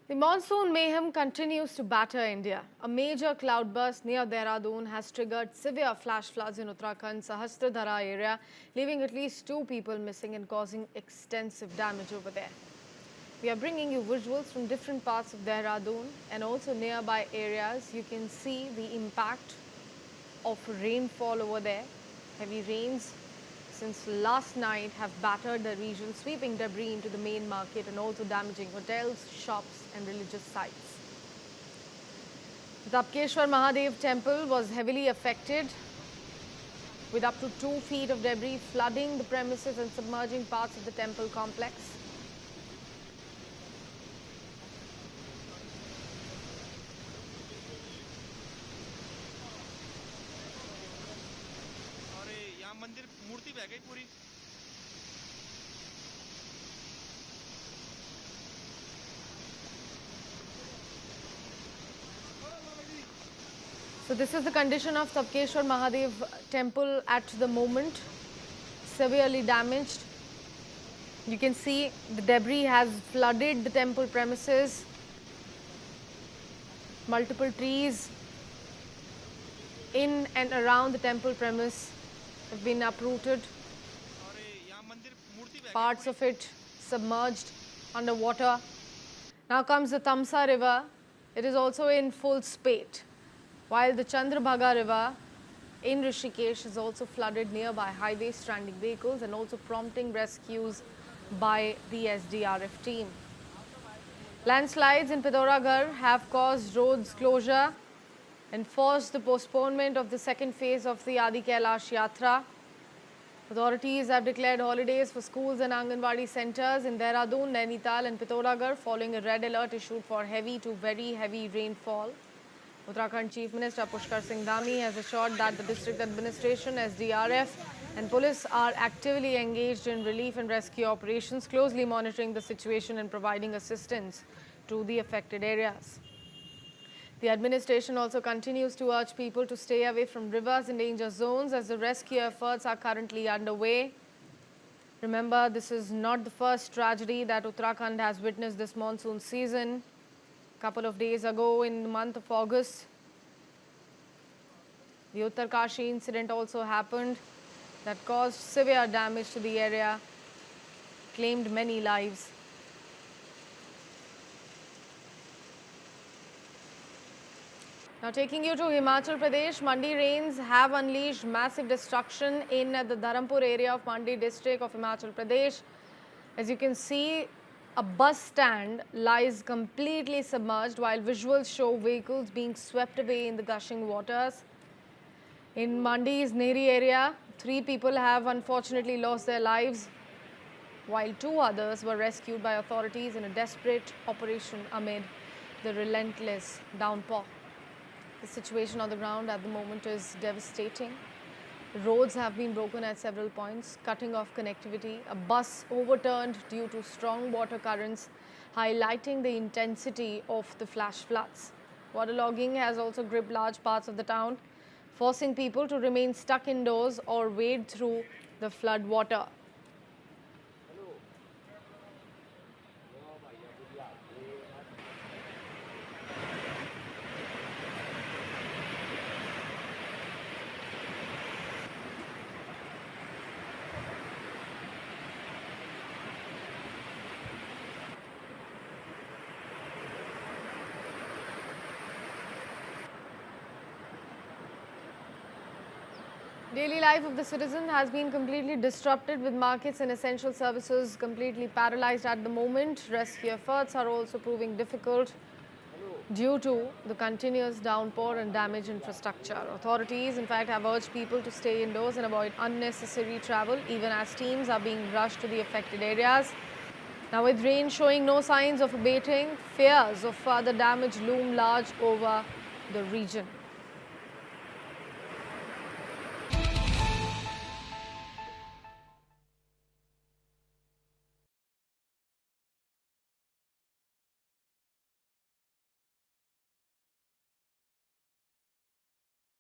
The monsoon mayhem continues to batter India. A major cloudburst near Dehradun has triggered severe flash floods in Uttarakhand's Sahastradhara area, leaving at least 2 people missing and causing extensive damage over there. We are bringing you visuals from different parts of Dehradun and also nearby areas. You can see the impact of rainfall over there. Heavy rains since last night have battered the region, sweeping debris into the main market and also damaging hotels, shops and religious sites. The Tapkeshwar Mahadev temple was heavily affected, with up to 2 feet of debris flooding the premises and submerging parts of the temple complex. मंदिर मूर्ति बह गई पूरी। So this is the condition of Tapkeshwar Mahadev temple at the moment, severely damaged. You can see the debris has flooded the temple premises. Multiple trees in and around the temple premise have been uprooted. Parts of it submerged underwater. Now comes the Tamsa river. It is also in full spate, while the Chandrabhaga river in Rishikesh is also flooded nearby highways, stranding vehicles and also prompting rescues by the SDRF team. Landslides in Pithoragarh have caused roads closure and forced the postponement of the second phase of the Adi Kailash Yatra. Authorities have declared holidays for schools and Anganwadi centres in Dehradun, Nainital and Pithoragarh following a red alert issued for heavy to very heavy rainfall. Uttarakhand Chief Minister Pushkar Singh Dhami has assured that the district administration, SDRF and police are actively engaged in relief and rescue operations, closely monitoring the situation and providing assistance to the affected areas. The administration also continues to urge people to stay away from rivers in danger zones as the rescue efforts are currently underway. Remember, this is not the first tragedy that Uttarakhand has witnessed this monsoon season. A couple of days ago, in the month of August, the Uttarkashi incident also happened that caused severe damage to the area, claimed many lives. Now taking you to Himachal Pradesh, Mandi rains have unleashed massive destruction in the Dharampur area of Mandi district of Himachal Pradesh. As you can see, a bus stand lies completely submerged while visuals show vehicles being swept away in the gushing waters. In Mandi's Nehri area, 3 people have unfortunately lost their lives, while 2 others were rescued by authorities in a desperate operation amid the relentless downpour. The situation on the ground at the moment is devastating. Roads have been broken at several points, cutting off connectivity. A bus overturned due to strong water currents, highlighting the intensity of the flash floods. Waterlogging has also gripped large parts of the town, forcing people to remain stuck indoors or wade through the flood water. Daily life of the citizen has been completely disrupted, with markets and essential services completely paralyzed at the moment. Rescue efforts are also proving difficult due to the continuous downpour and damaged infrastructure. Authorities, in fact, have urged people to stay indoors and avoid unnecessary travel, even as teams are being rushed to the affected areas. Now, with rain showing no signs of abating, fears of further damage loom large over the region.